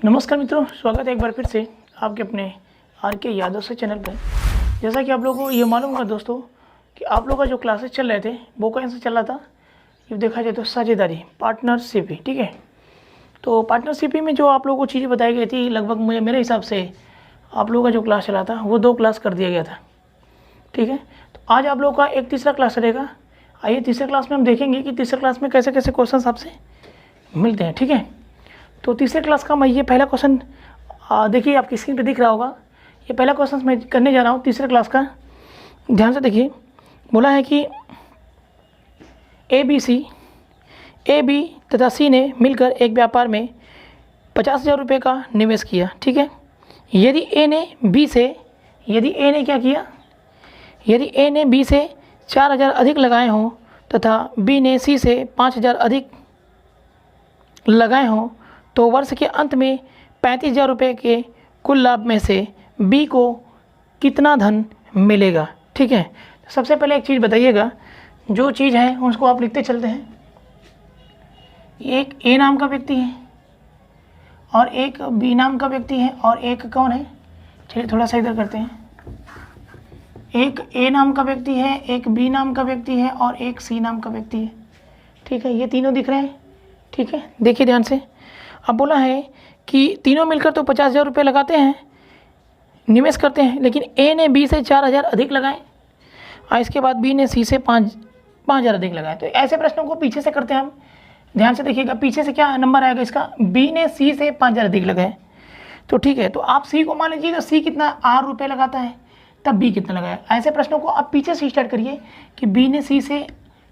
नमस्कार मित्रों, स्वागत है एक बार फिर से आपके अपने आर के यादव से चैनल पर। जैसा कि आप लोगों को ये मालूम होगा दोस्तों कि आप लोगों का जो क्लासेस चल रहे थे वो कहाँ से चल रहा था, ये देखा जाए तो साझेदारी पार्टनरशिप ही, ठीक है। तो पार्टनरशिप में जो आप लोगों को चीज़ें बताई गई थी, लगभग मुझे मेरे हिसाब से आप लोगों का जो क्लास चला था वो 2 क्लास कर दिया गया था, ठीक है। तो आज आप लोगों का एक तीसरा क्लास चलेगा। आइए तीसरे क्लास में हम देखेंगे कि तीसरे क्लास में कैसे कैसे क्वेश्चन आपसे मिलते हैं, ठीक है। तो तीसरे क्लास का मैं ये पहला क्वेश्चन देखिए आपकी स्क्रीन पे दिख रहा होगा। ये पहला क्वेश्चन मैं करने जा रहा हूँ तीसरे क्लास का। ध्यान से देखिए, बोला है कि ए बी तथा सी ने मिलकर एक व्यापार में 50,000 रुपये का निवेश किया, ठीक है। यदि ए ने बी से से 4,000 अधिक लगाए हों तथा बी ने सी से 5,000 अधिक लगाए हों तो वर्ष के अंत में 35,000 रुपये के कुल लाभ में से बी को कितना धन मिलेगा, ठीक है। सबसे पहले एक चीज़ बताइएगा, जो चीज़ है उसको आप लिखते चलते हैं। एक ए नाम का व्यक्ति है और एक बी नाम का व्यक्ति है और एक कौन है, चलिए थोड़ा सा इधर करते हैं। एक ए नाम का व्यक्ति है, एक बी नाम का व्यक्ति है और एक सी नाम का व्यक्ति है, ठीक है। ये तीनों दिख रहे हैं, ठीक है। देखिए ध्यान से, अब बोला है कि तीनों मिलकर तो 50,000 रुपये लगाते हैं, निवेश करते हैं, लेकिन ए ने बी से 4,000 अधिक लगाए और इसके बाद बी ने सी से 5,000 अधिक लगाए। तो ऐसे प्रश्नों को पीछे से करते हैं हम। ध्यान से देखिएगा, पीछे से क्या नंबर आएगा इसका, बी ने सी से 5,000 अधिक लगाए, तो ठीक है। तो आप सी को मान लीजिएगा, सी कितना R रुपये लगाता है, तब बी कितना लगाया। ऐसे प्रश्नों को आप पीछे से स्टार्ट करिए कि बी ने सी से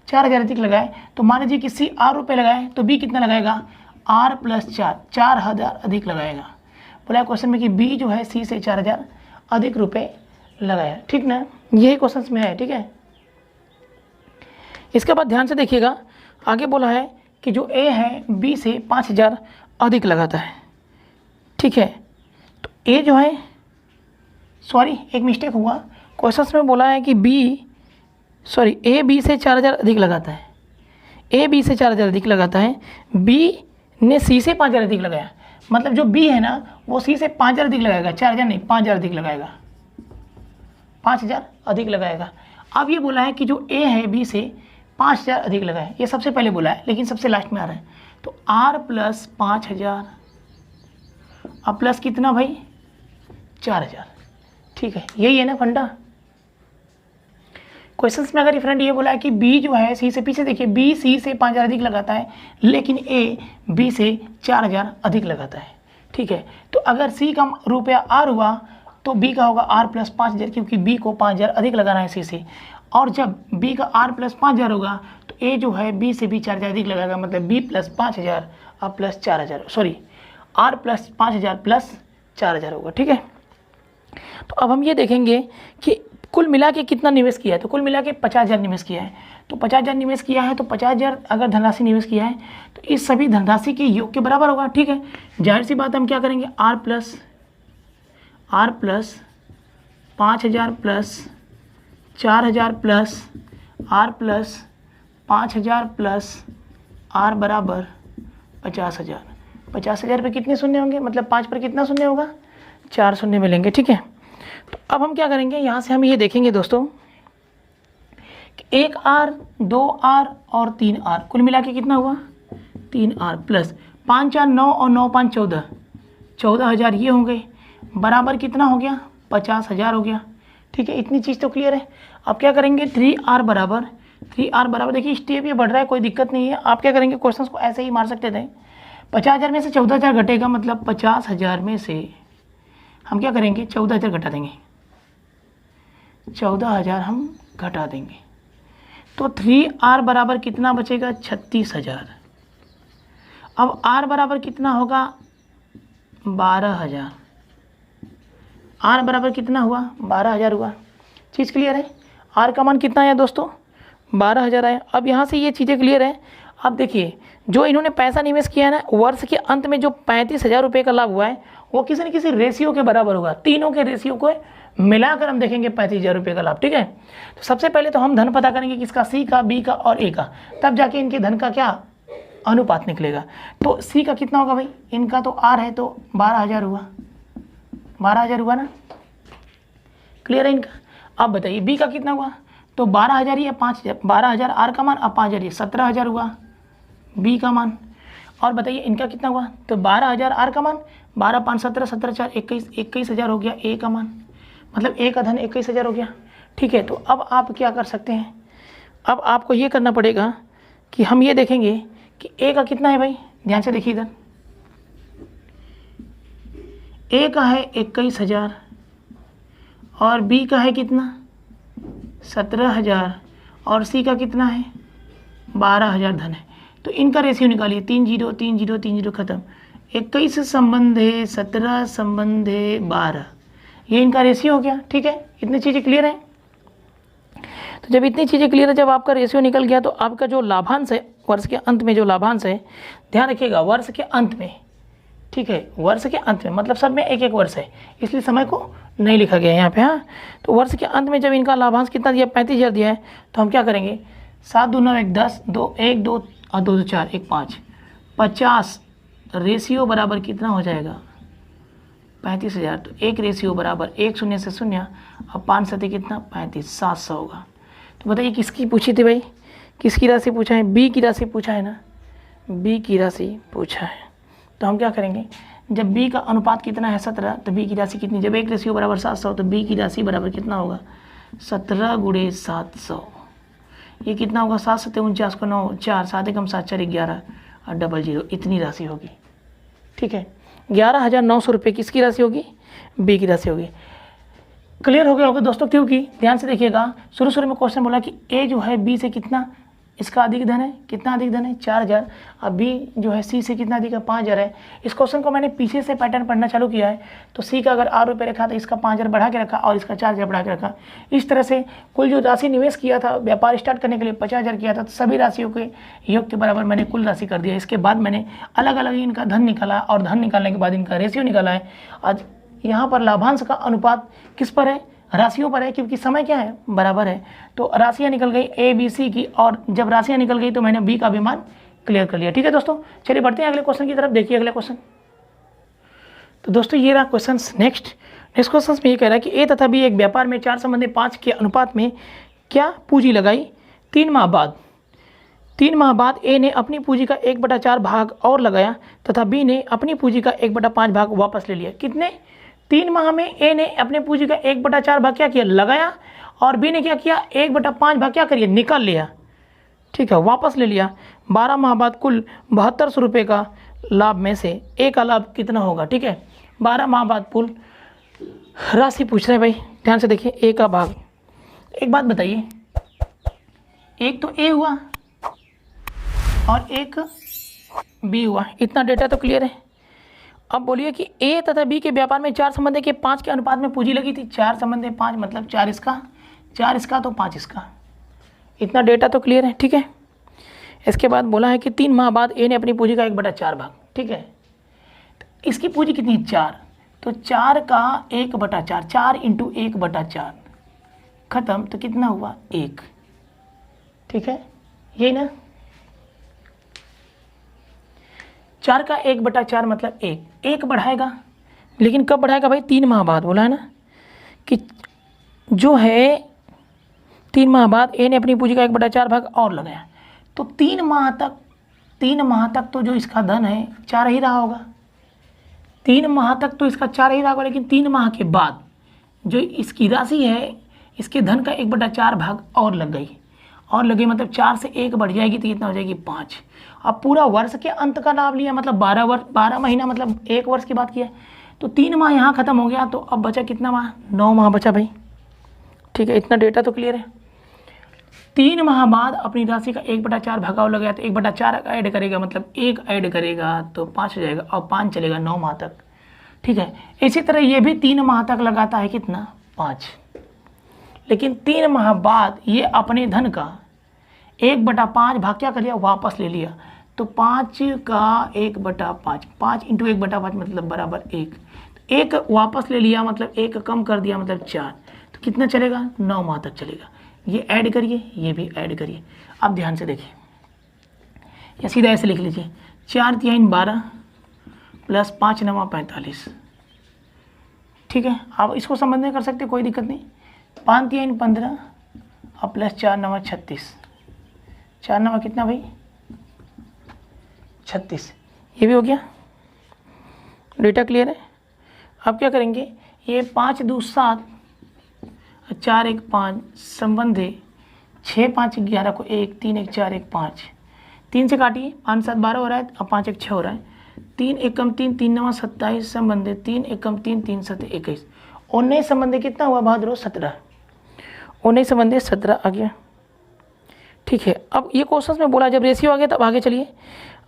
4,000 अधिक लगाए, तो मान लीजिए कि सी R रुपये लगाए तो बी कितना लगाएगा, R + 4,000 अधिक लगाएगा। बोला क्वेश्चन में कि बी जो है सी से 4,000 अधिक रुपए लगाया, ठीक ना। यही क्वेश्चन में है, ठीक है। इसके बाद ध्यान से देखिएगा, आगे बोला है कि जो ए है बी से 5,000 अधिक लगाता है, ठीक है। तो ए जो है, सॉरी एक मिस्टेक हुआ, क्वेश्चन में बोला है कि ए बी से 4,000 अधिक लगाता है, ए बी से 4,000 अधिक लगाता है, बी ने सी से 5,000 अधिक लगाया। मतलब जो बी है ना वो सी से 5,000 अधिक लगाएगा, 4,000 नहीं 5,000 अधिक लगाएगा, 5,000 अधिक लगाएगा। अब ये बोला है कि जो ए है बी से 5,000 अधिक लगाए, ये सबसे पहले बोला है लेकिन सबसे लास्ट में आ रहा है। तो R + 5,000 अब प्लस कितना भाई, 4,000, ठीक है। यही है ना फंडा। क्वेश्चंस में अगर फ्रेंड ये बोला है कि बी जो है सी से, पीछे देखिए बी सी से 5,000 अधिक लगाता है लेकिन ए बी से 4,000 अधिक लगाता है, ठीक है। तो अगर सी का रुपया R हुआ तो बी का होगा R + 5,000, क्योंकि बी को 5,000 अधिक लगाना है सी से। और जब बी का R + 5,000 होगा तो ए जो है बी से भी 4,000 अधिक लगाएगा, मतलब बी + 5,000 और + 4,000, सॉरी R + 5,000 + 4,000 होगा, ठीक है। तो अब हम ये देखेंगे कि कुल मिला के कितना निवेश किया है। तो कुल मिला के 50,000 निवेश किया है। तो 50,000 निवेश किया है तो 50,000 अगर धनराशि निवेश किया है तो इस सभी धनराशि के योग के बराबर होगा, ठीक है। जाहिर सी बात हम क्या करेंगे, R + 5,000 + 4,000 + R + 5,000 + R बराबर 50,000। 50,000 पे कितने शून्य होंगे, मतलब 5 पर कितना शून्य होगा, 4 शून्य मिलेंगे, ठीक है। तो अब हम क्या करेंगे, यहाँ से हम ये देखेंगे दोस्तों कि 1R 2R और 3R, कुल मिला के कितना हुआ, 3R + 5 4 9 और 9 5 14, 14,000 ये हो गए, बराबर कितना हो गया, 50,000 हो गया, ठीक है। इतनी चीज़ तो क्लियर है। अब क्या करेंगे, 3R बराबर देखिए स्टेप ये बढ़ रहा है, कोई दिक्कत नहीं है। आप क्या करेंगे, क्वेश्चन को ऐसे ही मार सकते थे। 50,000 में से 14,000 घटेगा, मतलब 50,000 में से हम क्या करेंगे, 14,000 घटा देंगे, 14,000 हम घटा देंगे। तो 3R बराबर कितना बचेगा, 36,000। अब R बराबर कितना होगा, 12,000। R बराबर कितना हुआ, 12,000 हुआ। चीज़ क्लियर है। R का मान कितना आया दोस्तों, 12,000 आया। अब यहाँ से ये चीज़ें क्लियर है। अब देखिए जो इन्होंने पैसा निवेश किया है ना, वर्ष के अंत में जो 35,000 रुपये का लाभ हुआ है वो किसी न किसी रेशियो के बराबर होगा। तीनों के रेशियो को मिलाकर हम देखेंगे 35,000 रुपये का लाभ, ठीक है। तो सबसे पहले तो हम धन पता करेंगे किसका, सी का, बी का और ए का, तब जाके इनके धन का क्या अनुपात निकलेगा। तो सी का कितना होगा भाई, इनका तो आर है तो 12,000 हुआ, 12,000 हुआ ना, क्लियर है इनका। अब बताइए बी का कितना हुआ, तो 12,000 ही है, 5,000, 12,000 आर का मान, अब 5,000 ये 17,000 हुआ बी का मान। और बताइए इनका कितना हुआ, तो 12,000 आर का मान, 12 5 17, 17 4 21, 21,000 हो गया ए का मान, मतलब ए का धन 21,000 हो गया। ठीक है, तो अब आप क्या कर सकते हैं, अब आपको ये करना पड़ेगा कि हम ये देखेंगे कि ए का कितना है भाई, ध्यान से देखिए इधर, ए का है 21,000 और बी का है कितना 17,000 और सी का कितना है 12,000 धन है। तो इनका रेशियो निकालिए, 3 0 3 0 3 0 खत्म, 21 संबंधे 17 संबंधे 12, ये इनका रेशियो हो गया। ठीक है, इतनी चीज़ें क्लियर हैं। तो जब इतनी चीज़ें क्लियर है, जब आपका रेशियो निकल गया तो आपका जो लाभांश है वर्ष के अंत में, जो लाभांश है ध्यान रखिएगा वर्ष के अंत में, ठीक है, वर्ष के अंत में मतलब सब में एक एक वर्ष है, इसलिए समय को नहीं लिखा गया यहाँ पे। हाँ, तो वर्ष के अंत में जब इनका लाभांश कितना दिया, 35,000 दिया है, तो हम क्या करेंगे, 7 2 9 1 10, 2 1 2 और 2 2 4 1 5, 50 रेशियो बराबर कितना हो जाएगा 35,000। तो एक रेशियो बराबर 1 0 से 0 और 5 सती कितना 35, 700 होगा। तो बताइए किसकी पूछी थी भाई, किसकी राशि पूछा है, बी की राशि पूछा है ना, बी की राशि पूछा है। तो हम क्या करेंगे, जब बी का अनुपात कितना है 17, तो बी की राशि कितनी, जब एक रेशियो बराबर 700 तो बी की राशि बराबर कितना होगा 17 × 700, ये कितना होगा 7 7 49 को 9 4 7 1 7 4 11 और 00, इतनी राशि होगी। ठीक है, 11,900 रुपये किसकी राशि होगी, बी की राशि होगी। क्लियर हो गया होगा दोस्तों, क्योंकि ध्यान से देखिएगा शुरू में क्वेश्चन बोला कि ए जो है बी से कितना इसका अधिक धन है, कितना अधिक धन है 4,000, अब बी जो है सी से कितना अधिक है 5,000 है। इस क्वेश्चन को मैंने पीछे से पैटर्न पढ़ना चालू किया है, तो सी का अगर 8 रुपये रखा तो इसका 5,000 बढ़ा के रखा और इसका 4,000 बढ़ा के रखा। इस तरह से कुल जो राशि निवेश किया था व्यापार स्टार्ट करने के लिए 50,000 किया था, तो सभी राशियों के योग के बराबर मैंने कुल राशि कर दिया। इसके बाद मैंने अलग अलग इनका धन निकाला और धन निकालने के बाद इनका रेशियो निकाला है। आज यहाँ पर लाभांश का अनुपात किस पर है, राशियों पर है, क्योंकि समय क्या है बराबर है। तो राशियाँ निकल गई ए बी सी की, और जब राशियाँ निकल गई तो मैंने बी का भी मान क्लियर कर लिया। ठीक है दोस्तों, चलिए बढ़ते हैं अगले क्वेश्चन की तरफ। देखिए अगले क्वेश्चन, तो दोस्तों ये रहा क्वेश्चन। नेक्स्ट क्वेश्चन में ये कह रहा है कि ए तथा बी एक व्यापार में 4 संबंधी 5 के अनुपात में क्या पूंजी लगाई 3 माह बाद। 3 माह बाद ए ने अपनी पूंजी का 1/4 भाग और लगाया तथा बी ने अपनी पूंजी का 1/5 भाग वापस ले लिया। कितने, 3 माह में ए ने अपने पूंजी का 1/4 भाग क्या किया, लगाया, और बी ने क्या किया 1/5 भाग क्या करिए, निकाल लिया। ठीक है, वापस ले लिया। 12 माह बाद कुल 7200 रुपये का लाभ में से ए का लाभ कितना होगा। ठीक है, 12 माह बाद कुल राशि पूछ रहे हैं भाई, ध्यान से देखिए ए का भाग। एक बात बताइए, एक तो ए हुआ और एक बी हुआ, इतना डेटा तो क्लियर है। अब बोलिए कि ए तथा बी के व्यापार में 4 संबंध के 5 के अनुपात में पूंजी लगी थी। 4 संबंध 5 मतलब 4 इसका तो 5 इसका, इतना डेटा तो क्लियर है। ठीक है, इसके बाद बोला है कि 3 माह बाद ए ने अपनी पूंजी का 1/4 भाग। ठीक है, तो इसकी पूंजी कितनी 4, तो 4 का 1/4, 4 × 1/4 खत्म, तो कितना हुआ 1। ठीक है, यही ना, 4 का 1/4 मतलब 1 बढ़ाएगा, लेकिन कब बढ़ाएगा भाई, 3 माह बाद। बोला है ना कि जो है 3 माह बाद ए ने अपनी पूंजी का 1/4 भाग और लगाया, तो 3 माह तक तो जो इसका धन है 4 ही रहा होगा। 3 माह तक तो इसका 4 ही रहा होगा, लेकिन 3 माह के बाद जो इसकी राशि है इसके धन का 1/4 भाग और लग गई, मतलब 4 से 1 बढ़ जाएगी तो कितना हो जाएगी 5। अब पूरा वर्ष के अंत का लाभ लिया, मतलब 12 महीना, मतलब 1 वर्ष की बात की है। तो 3 माह यहाँ खत्म हो गया, तो अब बचा कितना माह, 9 माह बचा भाई। ठीक है, इतना डेटा तो क्लियर है। 3 माह बाद अपनी राशि का 1/4 भागा और लगाया, तो 1/4 ऐड करेगा, मतलब 1 ऐड करेगा तो 5 हो जाएगा, और 5 चलेगा 9 माह तक। ठीक है, इसी तरह ये भी 3 माह तक लगाता है कितना 5, लेकिन 3 माह बाद ये अपने धन का 1/5 भाग क्या कर लिया, वापस ले लिया। तो 5 का 1/5, 5 × 1/5 मतलब बराबर 1। 1 वापस ले लिया, मतलब 1 कम कर दिया, मतलब 4। तो कितना चलेगा, 9 माह तक चलेगा। ये ऐड करिए, ये भी ऐड करिए। अब ध्यान से देखिए, या सीधा ऐसे लिख लीजिए 4×3 12 प्लस 5×9 45। ठीक है, आप इसको समझ में कर सकते, कोई दिक्कत नहीं। 5×3 15 और प्लस 4×9 36। 4×9 कितना भाई 36। ये भी हो गया, डेटा क्लियर है। अब क्या करेंगे, ये 5×2 7 4 1 5 संबंध है 6 5 11 को 1 3 1 4 1 5। 3 से काटिए 5 7 12 हो रहा है, अब 5 1 6 हो रहा है। 3 1 कम 3 3 9 27 संबंध है 3 1 कम 3 3 7 21। 19 संबंध कितना हुआ बहादुर 17। 19 संबंध 17 आ गया। ठीक है, अब ये क्वेश्चन में बोला जब रेशियो आ गया तब आगे चलिए।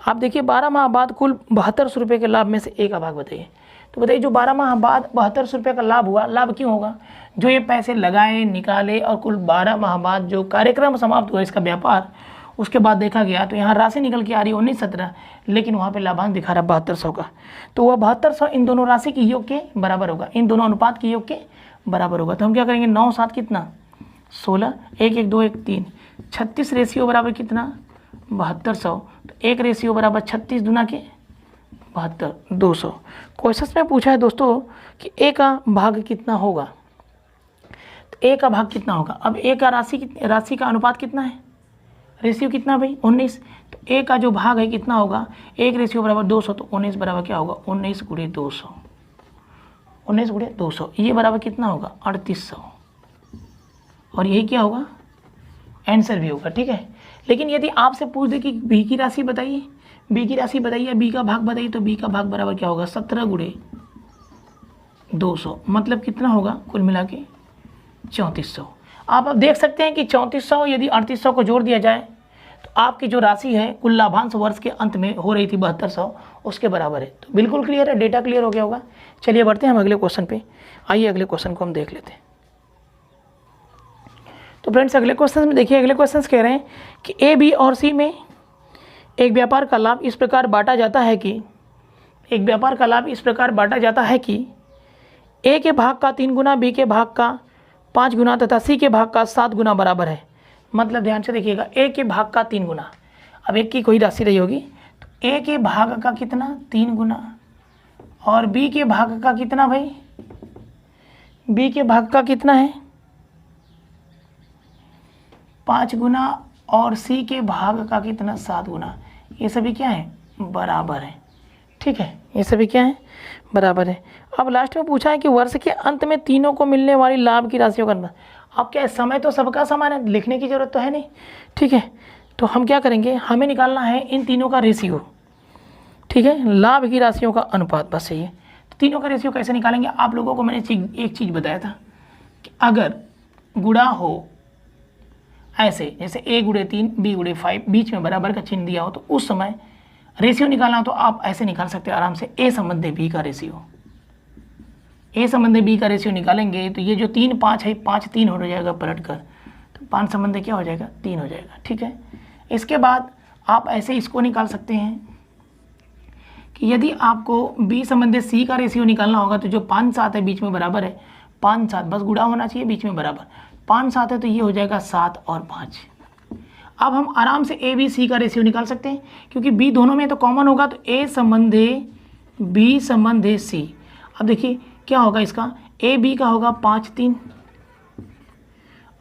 आप देखिए 12 माह बाद कुल 7200 रुपये के लाभ में से एक का भाग बताइए। तो बताइए जो 12 माह बाद 7200 रुपये का लाभ हुआ, लाभ क्यों होगा, जो ये पैसे लगाए निकाले और कुल 12 माह बाद जो कार्यक्रम समाप्त हुआ इसका व्यापार, उसके बाद देखा गया तो यहाँ राशि निकल के आ रही है 19-17, लेकिन वहाँ पे लाभांश दिखा रहा 7200 का। तो वह 7200 इन दोनों राशि की योग के बराबर होगा, इन दोनों अनुपात के योग के बराबर होगा। तो हम क्या करेंगे 9 7 कितना 16, 1 1 2 1 3, 36 रेशियो बराबर कितना 7200। तो 1 रेशियो बराबर 36 दूना के 72 200। क्वेश्चन में पूछा है दोस्तों कि ए का भाग कितना होगा, तो ए का भाग कितना होगा। अब ए का राशि का अनुपात कितना है, रेशियो कितना भाई 19। तो ए का जो भाग है कितना होगा, 1 रेशियो बराबर 200, तो 19 बराबर क्या होगा 19 × 200। 19 × 200 ये बराबर कितना होगा 3800, और यही क्या होगा आंसर भी होगा। ठीक है, लेकिन यदि आपसे पूछ दे कि बी की राशि बताइए, बी की राशि बताइए, बी का भाग बताइए, तो बी का भाग बराबर क्या होगा 17 × 200, मतलब कितना होगा कुल मिला के 3400। आप अब देख सकते हैं कि 3400 यदि 3800 को जोड़ दिया जाए तो आपकी जो राशि है कुल लाभांश वर्ष के अंत में हो रही थी 7200, उसके बराबर है। तो बिल्कुल क्लियर है, डेटा क्लियर हो गया होगा। चलिए बढ़ते हैं हम अगले क्वेश्चन पे। आइए अगले क्वेश्चन को हम देख लेते हैं। तो फ्रेंड्स अगले क्वेश्चन में देखिए, अगले क्वेश्चन कह रहे हैं कि ए बी और सी में एक व्यापार का लाभ इस प्रकार बांटा जाता है कि ए के भाग का 3 गुना, बी के भाग का 5 गुना तथा सी के भाग का 7 गुना बराबर है। मतलब ध्यान से देखिएगा, ए के भाग का 3 गुना, अब एक की कोई राशि रही होगी, तो ए के भाग का कितना 3 गुना, और बी के भाग का कितना भाई, बी के भाग का कितना है 5 गुना, और सी के भाग का कितना 7 गुना। ये सभी क्या है बराबर है। ठीक है, ये सभी क्या है बराबर है। अब लास्ट में पूछा है कि वर्ष के अंत में तीनों को मिलने वाली लाभ की राशियों का अनुपात। अब क्या है, समय तो सबका समान है, लिखने की जरूरत तो है नहीं। ठीक है, तो हम क्या करेंगे, हमें निकालना है इन तीनों का रेशियो। ठीक है, लाभ की राशियों का अनुपात बस यही है। तो तीनों का रेशियो कैसे निकालेंगे, आप लोगों को मैंने एक चीज़ बताया था कि अगर गुणा हो ऐसे, जैसे a × 3 b × 5 बीच में बराबर का चिन्ह दिया हो, तो उस समय रेशियो निकालना हो तो आप ऐसे निकाल सकते हैं आराम से, a संबंध b का रेशियो, a संबंध b का रेशियो निकालेंगे तो ये जो 3 5 है 5 3 हो जाएगा पलट कर, तो 5 संबंध क्या हो जाएगा 3 हो जाएगा। ठीक है, इसके बाद आप ऐसे इसको निकाल सकते हैं कि यदि आपको b संबंध c का रेशियो निकालना होगा तो जो 5 7 है बीच में बराबर है, 5 7 बस गुणा होना चाहिए बीच में बराबर, 5 7 है तो ये हो जाएगा 7 और 5। अब हम आराम से ए बी सी का रेशियो निकाल सकते हैं क्योंकि बी दोनों में तो कॉमन होगा, तो ए संबंधे बी संबंधे सी। अब देखिए क्या होगा इसका, ए बी का होगा 5 3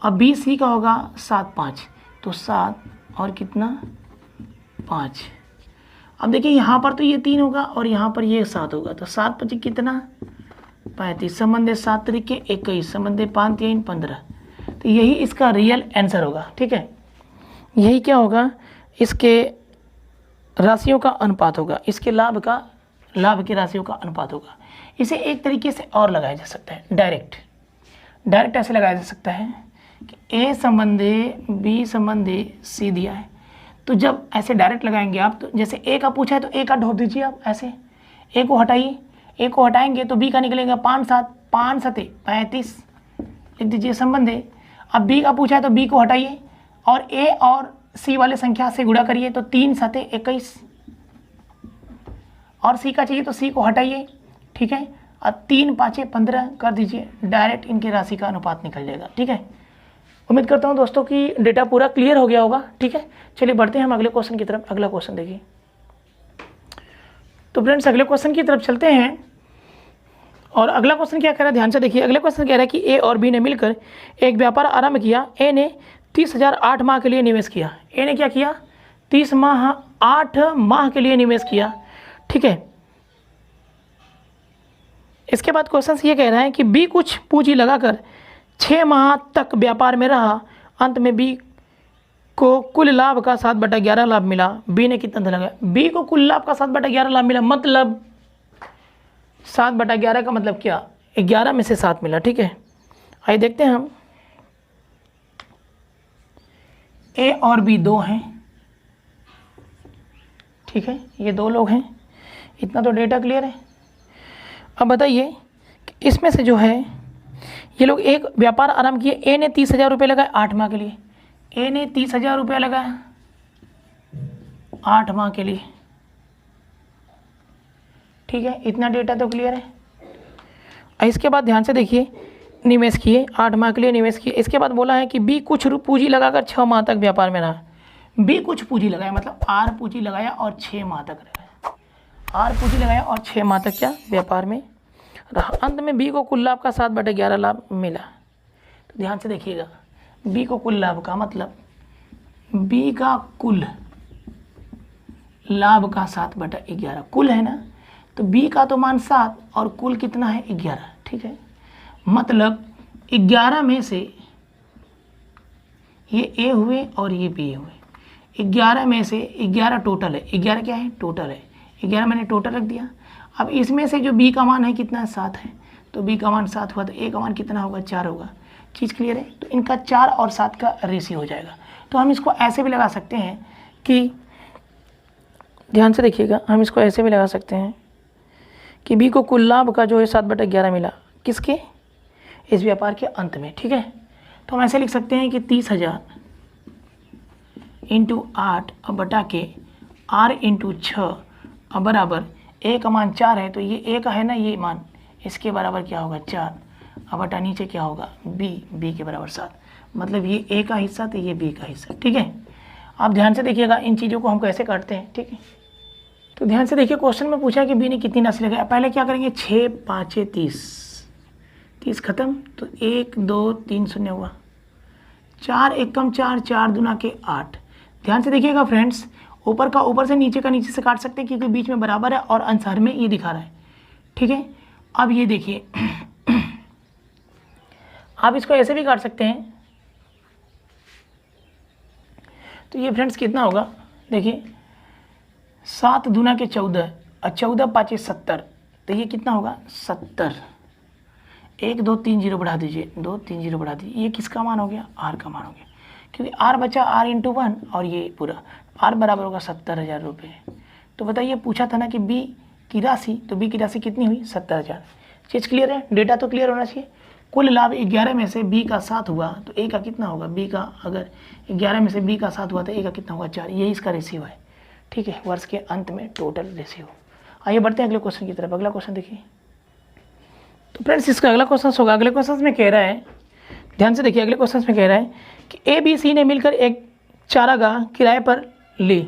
और बी सी का होगा 7 5, तो 7 और कितना 5। अब देखिए यहाँ पर तो ये 3 होगा और यहाँ पर ये 7 होगा, तो 7 5 कितना 35, संबंधे 7 तरीके 21, संबंधे 5 3 15। तो यही इसका रियल आंसर होगा। ठीक है, यही क्या होगा, इसके राशियों का अनुपात होगा, इसके लाभ की राशियों का अनुपात होगा। इसे एक तरीके से और लगाया जा सकता है, डायरेक्ट ऐसे लगाया जा सकता है कि ए संबंधे बी संबंधे सी दिया है, तो जब ऐसे डायरेक्ट लगाएंगे आप, तो जैसे ए का पूछा है तो ए का ढोप दीजिए आप, ऐसे ए को हटाइए, ए को हटाएंगे तो बी का निकलेगा 5 7 5 7 35 लिख दीजिए संबंधे। अब बी का पूछा है तो बी को हटाइए और ए और सी वाले संख्या से गुणा करिए, तो 3 7 21, और सी का चाहिए तो सी को हटाइए। ठीक है, और 3 5 15 कर दीजिए, डायरेक्ट इनके राशि का अनुपात निकल जाएगा। ठीक है, उम्मीद करता हूँ दोस्तों कि डेटा पूरा क्लियर हो गया होगा। ठीक है, चलिए बढ़ते हैं हम अगले क्वेश्चन की तरफ। अगला क्वेश्चन देखिए। तो फ्रेंड्स अगले क्वेश्चन की तरफ चलते हैं और अगला क्वेश्चन क्या कह रहा है, ध्यान से देखिए। अगले क्वेश्चन कह रहा है कि ए और बी ने मिलकर एक व्यापार आरंभ किया। ए ने 30,000 8 माह के लिए निवेश किया। ए ने क्या किया, 8 माह के लिए निवेश किया। ठीक है, इसके बाद क्वेश्चन ये कह रहा है कि बी कुछ पूंजी लगाकर 6 माह तक व्यापार में रहा। अंत में बी को कुल लाभ का 7/11 लाभ मिला। बी ने कितना धन लगाया, बी को कुल लाभ का 7/11 लाभ मिला। मतलब 7/11 का मतलब क्या, 11 में से 7 मिला। ठीक है, आइए देखते हैं हम। ए और बी 2 हैं। ठीक है, ये 2 लोग हैं, इतना तो डेटा क्लियर है। अब बताइए कि इसमें से जो है ये लोग एक व्यापार आरंभ किए। ए ने 30,000 रुपये लगाए 8 माह के लिए। ए ने 30,000 रुपये लगाया 8 माह के लिए। ठीक है, इतना डेटा तो क्लियर है। इसके बाद ध्यान से देखिए, निवेश किए 8 माह के लिए निवेश किए। इसके बाद बोला है कि बी कुछ पूंजी लगाकर 6 माह तक व्यापार में रहा। बी कुछ पूंजी लगाया मतलब आर पूंजी लगाया और 6 माह तक रहा। आर पूंजी लगाया और 6 माह तक क्या व्यापार में रहा। अंत में बी को कुल लाभ का 7/11 लाभ मिला। तो ध्यान से देखिएगा, बी को कुल लाभ का मतलब बी का कुल लाभ का 7/11 कुल है ना, तो बी का तो मान 7 और कुल कितना है 11। ठीक है, मतलब 11 में से ये ए हुए और ये बी हुए। 11 में से 11 टोटल है। 11 क्या है, टोटल है। 11 मैंने टोटल रख दिया। अब इसमें से जो बी का मान है कितना है, 7 है। तो बी का मान 7 हुआ तो ए का मान कितना होगा, 4 होगा। चीज़ क्लियर है। तो इनका 4 और 7 का रेशियो हो जाएगा। तो हम इसको ऐसे भी लगा सकते हैं कि, ध्यान से देखिएगा, हम इसको ऐसे भी लगा सकते हैं कि बी को कुल लाभ का जो है 7/11 मिला। किसके, इस व्यापार के अंत में। ठीक है, तो हम ऐसे लिख सकते हैं कि 30,000 × 8 अब बटा के R × 6 अब बराबर ए का मान 4 है। तो ये ए का है ना, ये मान इसके बराबर क्या होगा 4 अब बटा नीचे क्या होगा बी के बराबर 7। मतलब ये ए का हिस्सा तो ये बी का हिस्सा। ठीक है, आप ध्यान से देखिएगा इन चीज़ों को हम कैसे काटते हैं। ठीक है, तो ध्यान से देखिए, क्वेश्चन में पूछा कि बी ने कितनी राशि लगाई। पहले क्या करेंगे, 6 5 30, 30 खत्म, तो 1 2 3 0 हुआ। 4 1 कम 4, 4 दूना के 8। ध्यान से देखिएगा फ्रेंड्स, ऊपर का ऊपर से, नीचे का नीचे से काट सकते हैं क्योंकि बीच में बराबर है और अंसार में ये दिखा रहा है। ठीक है, अब ये देखिए आप इसको ऐसे भी काट सकते हैं। तो ये फ्रेंड्स कितना होगा, देखिए 7 दूना के 14 और 14 5 70, तो ये कितना होगा 70। 1 2 3 0 बढ़ा दीजिए, 2 3 0 बढ़ा दीजिए। ये किसका मान हो गया, आर का मान हो गया, क्योंकि आर बचा R × 1 और ये पूरा आर बराबर होगा 70,000 रुपये। तो बताइए, पूछा था ना कि बी की राशि, तो बी की राशि कितनी हुई 70,000। चीज़ क्लियर है, डेटा तो क्लियर होना चाहिए। कुल लाभ 11 में से बी का 7 हुआ तो ए का कितना होगा, बी का अगर 11 में से बी का 7 हुआ तो ए का कितना होगा 4। यही इसका रेशियो है। ठीक है, वर्ष के अंत में टोटल रेशियो। आइए बढ़ते हैं अगले क्वेश्चन की तरफ। अगला क्वेश्चन देखिए। तो फ्रेंड्स इसका अगला क्वेश्चन होगा, अगले क्वेश्चन में कह रहा है, ध्यान से देखिए, अगले क्वेश्चन में कह रहा है कि ए बी सी ने मिलकर एक चारागाह किराए पर ली।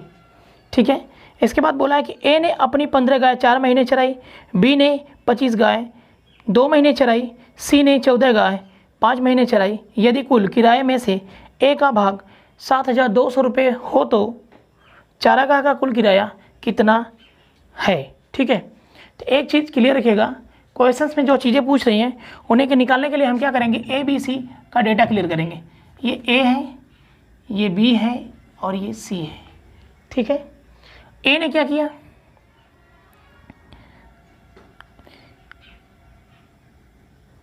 ठीक है, इसके बाद बोला है कि ए ने अपनी 15 गाय 4 महीने चराई, बी ने 25 गाय 2 महीने चराई, सी ने 14 गाय 5 महीने चराई। यदि कुल किराए में से ए का भाग 7,200 रुपये हो तो चारागाह का कुल किराया कितना है। ठीक है, तो एक चीज़ क्लियर रखिएगा, क्वेश्चंस में जो चीज़ें पूछ रही हैं उन्हें के निकालने के लिए हम क्या करेंगे, ए बी सी का डेटा क्लियर करेंगे। ये ए है, ये बी है और ये सी है। ठीक है, ए ने क्या किया,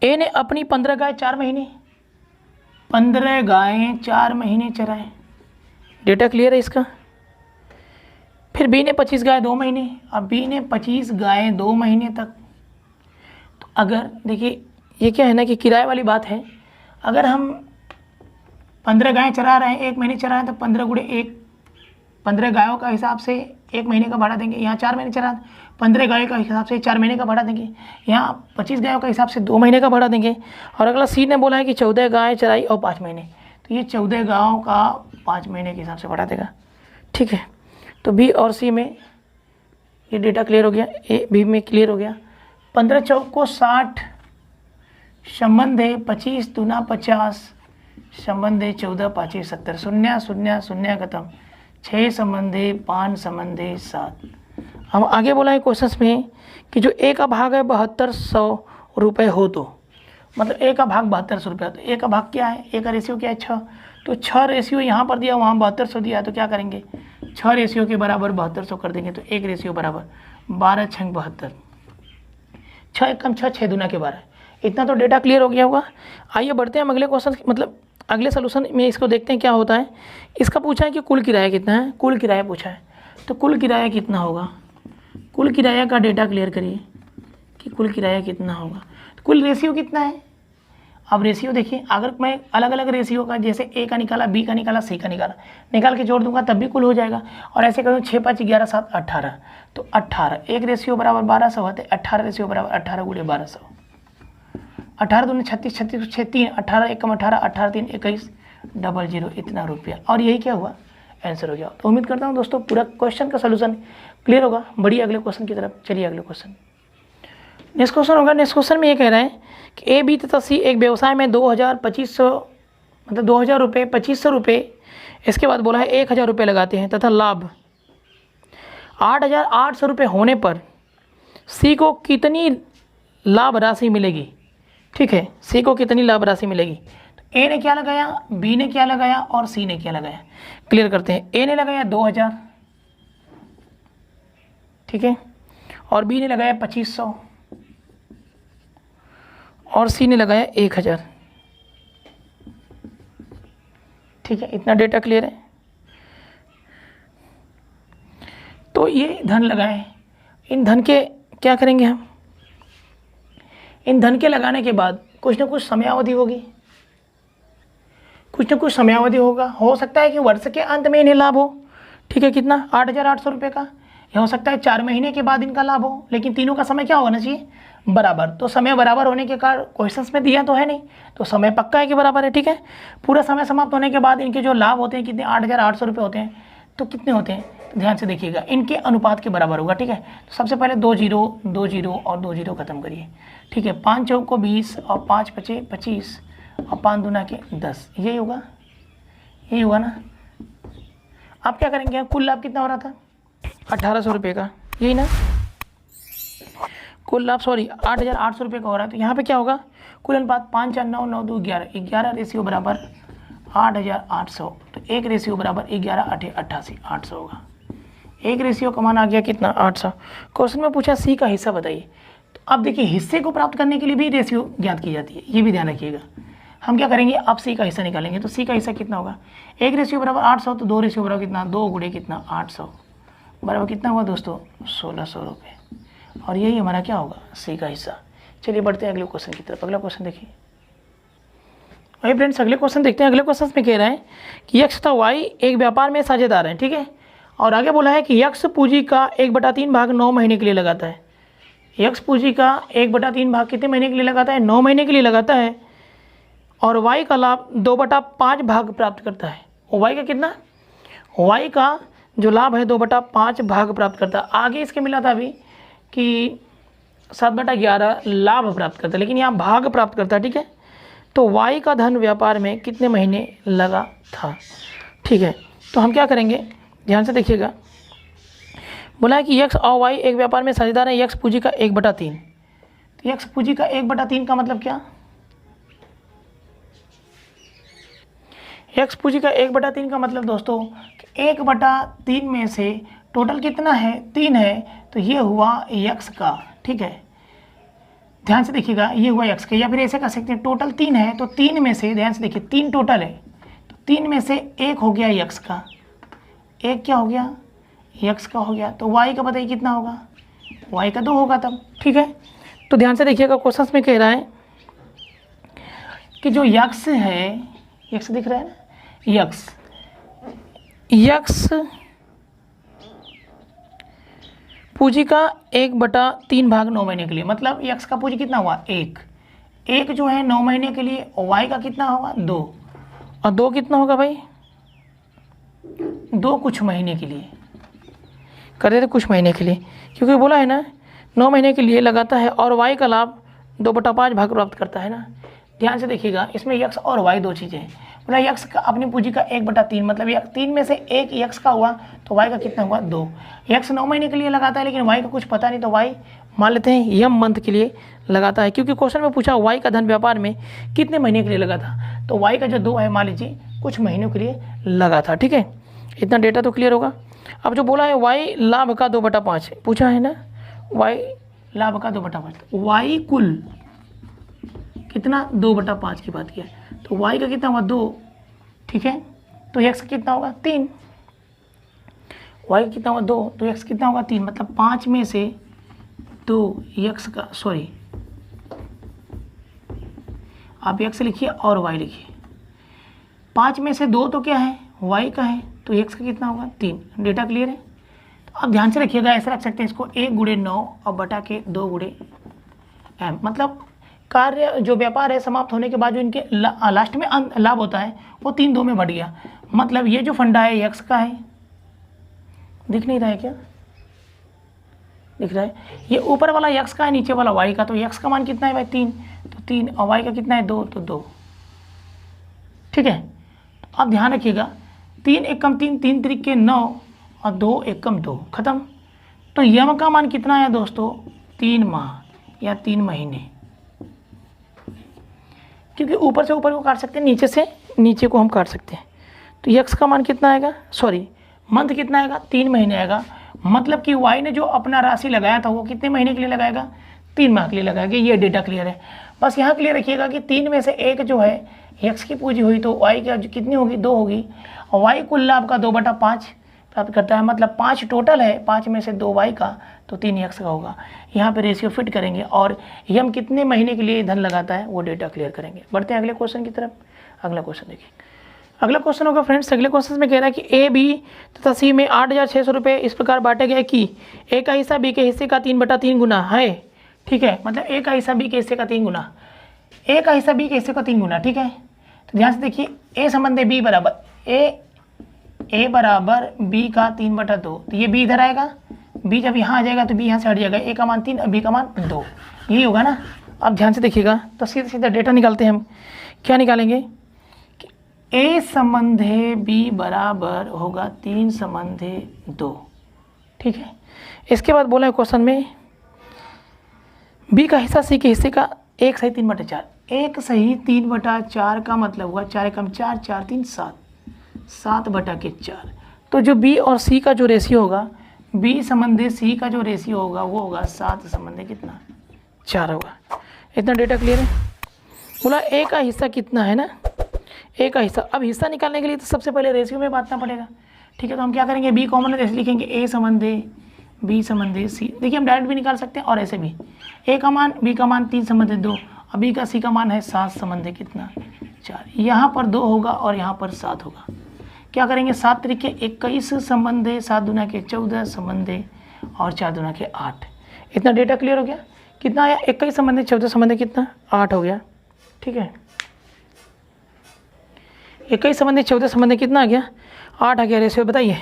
ए ने अपनी 15 गाय 4 महीने 15 गायें 4 महीने चराए। डेटा क्लियर है इसका। फिर बी ने 25 गाय 2 महीने, अब बी ने 25 गायें 2 महीने तक। तो अगर देखिए ये क्या है ना कि किराए वाली बात है, अगर हम 15 गायें चरा रहे हैं 1 महीने चरा रहे हैं तो 15 × 1 15 गायों का हिसाब से 1 महीने का भाड़ा देंगे। यहाँ 4 महीने चरा 15 गायों का हिसाब से 4 महीने का भाड़ा देंगे। यहाँ 25 गायों का हिसाब से 2 महीने का भाड़ा देंगे। और अगला सी ने बोला है कि 14 गायें चराई और 5 महीने, तो तो ये 14 गाँव का 5 महीने के हिसाब से बढ़ा देगा। ठीक है, तो बी और सी में ये डेटा क्लियर हो गया, ए बी में क्लियर हो गया। 15 चौक को 60, संबंध है 25 दूना 50, संबंध है 14 5 70, शून्य शून्य शून्य खत्म, 6 संबंध है 5 संबंध है 7। हम आगे बोला है क्वेश्चन में कि जो ए का भाग है 7200 रुपये हो तो, मतलब ए का भाग 7200 रुपये, तो ए का भाग क्या है, ए का रेशियो क्या है 6, तो 6 रेशियो यहाँ पर दिया, वहाँ 7200 दिया, तो क्या करेंगे 6 रेशियो के बराबर 7200 कर देंगे, तो 1 रेशियो बराबर 12 छंग 72, 6 एक कम 6, 6 दूना के 12। इतना तो डेटा क्लियर हो गया होगा। आइए बढ़ते हैं हम अगले क्वेश्चन, मतलब अगले सोल्यूशन में इसको देखते हैं क्या होता है। इसका पूछा है कि कुल किराया कितना है, कुल किराया पूछा है, तो कुल किराया कितना होगा, कुल किराया का डेटा क्लियर करिए कि कुल किराया कितना होगा। तो कुल रेशियो कितना है, अब रेशियो देखिए, अगर मैं अलग अलग रेशियो का जैसे ए का निकाला, बी का निकाला, सी का निकाला, निकाल के जोड़ दूंगा तब भी कुल हो जाएगा। और ऐसे करूँ 6 5 11 7 18, तो 18 एक रेशियो बराबर 1200 होते, 18 रेशियो बराबर 18 गुणे 1200, 18 दूनी 36, 36 6 3, 18 1 कम 18, 18 3 21 00, इतना रुपया। और यही क्या हुआ, आंसर हो गया। तो उम्मीद करता हूँ दोस्तों पूरा क्वेश्चन का सोल्यूशन क्लियर होगा। बढ़िए अगले क्वेश्चन की तरफ चलिए। अगले क्वेश्चन, नेक्स्ट क्वेश्चन होगा। नेक्स्ट क्वेश्चन में ये कह रहा है कि ए बी तथा सी एक व्यवसाय में 2500 मतलब 2000 रुपये 2500 रुपये, इसके बाद बोला है 1000 रुपये लगाते हैं तथा लाभ 8800 रुपये होने पर सी को कितनी लाभ राशि मिलेगी। ठीक है, सी को कितनी लाभ राशि मिलेगी। तो ए ने क्या लगाया, बी ने क्या लगाया और सी ने क्या लगाया, क्लियर करते हैं। ए ने लगाया 2000, ठीक है, और बी ने लगाया 2500 और सी ने लगाया 1000। ठीक है, इतना डेटा क्लियर है। तो ये धन लगाए, इन धन के क्या करेंगे हम, इन धन के लगाने के बाद कुछ ना कुछ समयावधि होगी, कुछ ना कुछ समयावधि होगा। हो सकता है कि वर्ष के अंत में इन्हें लाभ हो। ठीक है, कितना 8800 रुपये का, यह हो सकता है 4 महीने के बाद इनका लाभ हो, लेकिन तीनों का समय क्या होना चाहिए, बराबर। तो समय बराबर होने के कारण क्वेश्चंस में दिया तो है नहीं, तो समय पक्का है कि बराबर है। ठीक है, पूरा समय समाप्त होने के बाद इनके जो लाभ होते हैं कितने, 8800 रुपये होते हैं, तो कितने होते हैं, तो ध्यान से देखिएगा, इनके अनुपात के बराबर होगा। ठीक है, तो सबसे पहले 2 0 2 0 और 2 0 खत्म करिए। ठीक है, 5 चौक को 20 और 5 5 25 और 5 दूना के 10, यही होगा, यही होगा ना। आप क्या करेंगे, कुल लाभ कितना हो रहा था 1800 रुपये का, यही ना, कुल लाभ 8800 रुपये का हो रहा है। तो यहाँ पे क्या होगा, कुल अनुपात 5 4 9 9 2 11, 11 रेशियो बराबर 8800, तो 1 रेशियो बराबर 11 8 88 800 होगा। 1 रेशियो का मान आ गया कितना, 800। क्वेश्चन में पूछा सी का हिस्सा बताइए। तो अब देखिए, हिस्से को प्राप्त करने के लिए भी रेशियो ज्ञात की जाती है, ये भी ध्यान रखिएगा। हम क्या करेंगे, अब सी का हिस्सा निकालेंगे। तो सी का हिस्सा कितना होगा, 1 रेशियो बराबर 800, तो 2 रेशियो बराबर कितना, 2 गुणे कितना 800 बराबर कितना हुआ दोस्तों, 1600 रुपये। और यही हमारा क्या होगा, सी का हिस्सा। चलिए बढ़ते हैं अगले क्वेश्चन की तरफ। अगला क्वेश्चन देखिए भाई फ्रेंड्स, अगले क्वेश्चन देखते हैं। अगले क्वेश्चन में कह रहा है कि यक्स तथा वाई एक व्यापार में साझेदार हैं। ठीक है, और आगे बोला है कि यक्स पूंजी का 1/3 भाग 9 महीने के लिए लगाता है। यक्स पूंजी का 1/3 भाग कितने महीने के लिए लगाता है, 9 महीने के लिए लगाता है। और वाई का लाभ 2/5 भाग प्राप्त करता है। वाई का कितना, वाई का जो लाभ है 2/5 भाग प्राप्त करता है। आगे इसके मिला था अभी कि 7/11 लाभ प्राप्त करता है, लेकिन यहाँ भाग प्राप्त करता है। ठीक है, तो वाई का धन व्यापार में कितने महीने लगा था। ठीक है, तो हम क्या करेंगे, ध्यान से देखिएगा। बोला है कि यक्स और वाई एक व्यापार में साझेदार है, यक्स पूंजी का 1/3। तो यक्स पूंजी का 1/3 का मतलब क्या, यक्स पूंजी का 1/3 का मतलब दोस्तों 1/3 में से टोटल कितना है, 3 है, तो ये हुआ यक्स का। ठीक है, ध्यान से देखिएगा, ये हुआ यक्स का। या फिर ऐसे कर सकते हैं, टोटल 3 है, तो 3 में से, ध्यान से देखिए 3 टोटल है, तो 3 में से 1 हो गया यक्स का, 1 क्या हो गया, यक्स का हो गया। तो वाई का बताइए कितना होगा, वाई का 2 होगा तब। ठीक है, तो ध्यान से देखिएगा, क्वेश्चन में कह रहा है कि जो यक्स है, यक्स दिख रहा है ना, यक्स पूंजी का 1/3 भाग 9 महीने के लिए, मतलब यक्स का पूंजी कितना हुआ, 1 जो है 9 महीने के लिए। वाई का कितना होगा, 2, और 2 कितना होगा भाई, 2 कुछ महीने के लिए कर देते, कुछ महीने के लिए, क्योंकि बोला है ना 9 महीने के लिए लगाता है और y का लाभ 2/5 भाग प्राप्त करता है ना। ध्यान से देखिएगा, इसमें यक्स और y दो चीज़ें हैं। बोला यक्स का अपनी पूंजी का 1/3, मतलब 3 में से 1 यक्स का हुआ तो y का कितना हुआ 2। यक्स 9 महीने के लिए लगाता है लेकिन y का कुछ पता नहीं, तो y मान लेते हैं यम मंथ के लिए लगाता है, क्योंकि क्वेश्चन में पूछा y का धन व्यापार में कितने महीने के लिए लगा था, तो y का जो 2 है मान लीजिए कुछ महीनों के लिए लगा था। ठीक है, इतना डेटा तो क्लियर होगा। अब जो बोला है y लाभ का 2/5 पूछा है ना, y लाभ का 2/5, y कुल कितना 2/5 की बात किया, तो y का कितना हुआ 2। ठीक है, तो x का कितना होगा 3, y का कितना होगा 2, तो x कितना होगा 3, मतलब 5 में से 2 x का, सॉरी आप x लिखिए और y लिखिए, 5 में से 2 तो क्या है y का है, तो x का कितना होगा 3। डेटा क्लियर है। तो अब ध्यान से रखिएगा, ऐसे रख सकते हैं इसको 1 × 9 और बटा के 2 × m, मतलब कार्य जो व्यापार है समाप्त होने के बाद जो इनके लास्ट में लाभ होता है वो 3/2 में बढ़ गया, मतलब ये जो फंडा है x का है, दिख नहीं रहा है क्या, दिख रहा है, ये ऊपर वाला x का है नीचे वाला y का, तो x का मान कितना है भाई 3, तो 3 और y का कितना है 2, तो 2। ठीक है, तो अब ध्यान रखिएगा 3 एकम 3, 3 त्रिके 9 और 2 एकम 2, खत्म। तो यम का मान कितना है दोस्तों 3 माह या 3 महीने, क्योंकि ऊपर से ऊपर को काट सकते हैं, नीचे से नीचे को हम काट सकते हैं। तो यक्स का मान कितना आएगा, सॉरी मंथ कितना आएगा 3 महीने आएगा, मतलब कि y ने जो अपना राशि लगाया था वो कितने महीने के लिए लगाएगा 3 माह के लिए लगाएगा। ये डेटा क्लियर है। बस यहाँ क्लियर रखिएगा कि 3 में से 1 जो है यक्स की पूंजी हुई तो y का कितनी होगी 2 होगी, और y कुल लाभ का 2/5 प्राप्त करता है, मतलब 5 टोटल है, 5 में से 2 y का तो 3 यक्स का होगा। यहाँ पे रेशियो फिट करेंगे और यम कितने महीने के लिए धन लगाता है वो डेटा क्लियर करेंगे। बढ़ते हैं अगले क्वेश्चन की तरफ। अगला क्वेश्चन देखिए, अगला क्वेश्चन होगा फ्रेंड्स, अगले क्वेश्चन में कह रहा है कि ए बी तथा सी में 8,600 रुपये इस प्रकार बांटे गए कि ए का हिस्सा बी के हिस्से का 3/3 गुना है। ठीक है, मतलब ए का हिस्सा बी के हिस्से का 3 गुना, ए का हिस्सा बी के हिस्से का 3 गुना। ठीक है, तो ध्यान से देखिए, ए संबंध है बी बराबर ए बराबर बी का 3/2, तो ये बी इधर आएगा, बी जब यहाँ आ जाएगा तो बी यहाँ से हट जाएगा, ए का मान 3 और बी का मान 2, यही होगा ना। अब ध्यान से देखिएगा, तो सीधा सीधा डेटा निकालते हैं हम। क्या निकालेंगे कि ए संबंधे बी बराबर होगा 3 संबंधे 2। ठीक है, इसके बाद बोला है क्वेश्चन में बी का हिस्सा सी के हिस्से का 1 सही 3/4, 1 सही 3/4 का मतलब हुआ 4 एकम 4, 4 3 7, 7/4। तो जो बी और सी का जो रेशियो होगा, बी संबंधे सी का जो रेशियो होगा वो होगा 7 संबंधे कितना 4 होगा। इतना डेटा क्लियर है। बोला ए का हिस्सा कितना है ना, ए का हिस्सा। अब हिस्सा निकालने के लिए तो सबसे पहले रेशियो में बांटना पड़ेगा। ठीक है, तो हम क्या करेंगे, बी कॉमन है, ऐसे लिखेंगे ए संबंधे बी संबंधे सी। देखिए हम डायरेक्ट भी निकाल सकते हैं और ऐसे भी, ए का मान बी का मान 3 संबंधे 2 और बी का सी का मान है 7 संबंधे कितना 4। यहाँ पर 2 होगा और यहाँ पर 7 होगा। क्या करेंगे, 7 त्रिके 21 संबंधे 7 दूना के 14 संबंधे और 4 दूना के 8। इतना डेटा क्लियर हो गया। कितना आया, 21 संबंधे 14 संबंधे कितना 8 हो गया। ठीक है, 21 संबंधे 14 संबंधे कितना आ गया 8 आ गया। रेशियो बताइए।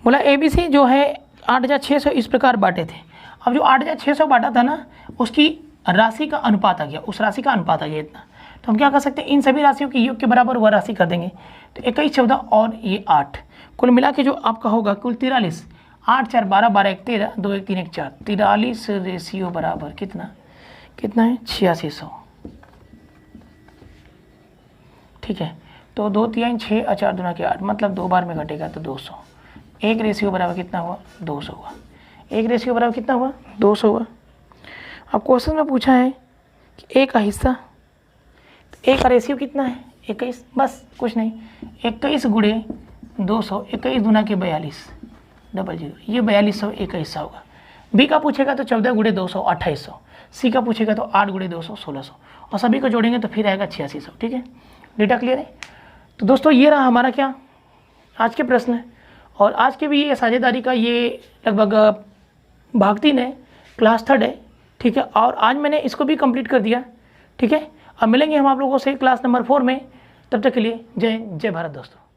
बोला ए बी सी जो है 8,600 इस प्रकार बांटे थे। अब जो 8,600 बांटा था ना, उसकी राशि का अनुपात आ गया, उस राशि का अनुपात आ गया इतना। तो हम क्या कर सकते हैं, इन सभी राशियों के योग के बराबर वह राशि कर देंगे। तो 21 14 और ये 8, कुल मिला के जो आपका होगा कुल 43, 8 4 12 12 1 13 2 1 3 1 4, 43 रेशियो बराबर कितना है 8600। ठीक है, तो 2 3 6 और 4 दूना के 8, मतलब 2 बार में घटेगा तो 200। एक रेशियो बराबर कितना हुआ 200 हुआ। एक रेशियो बराबर कितना हुआ 200 हुआ। अब क्वेश्चन में पूछा है कि ए का हिस्सा, ए का रेशियो कितना है 21, बस कुछ नहीं, 21 गुणे 200, 21 दूना के 42 00, ये 4200 का हिस्सा होगा। बी का पूछेगा तो 14 गुणे 200 2800, सी का पूछेगा तो 8 गुणे 200 1600, और सभी को जोड़ेंगे तो फिर आएगा 8600। ठीक है, डेटा क्लियर है। तो दोस्तों ये रहा हमारा क्या आज के प्रश्न, और आज के भी ये साझेदारी का ये लगभग भाग 3 है, क्लास 3 है। ठीक है, और आज मैंने इसको भी कंप्लीट कर दिया। ठीक है, अब मिलेंगे हम आप लोगों से क्लास नंबर 4 में। तब तक के लिए जय भारत दोस्तों।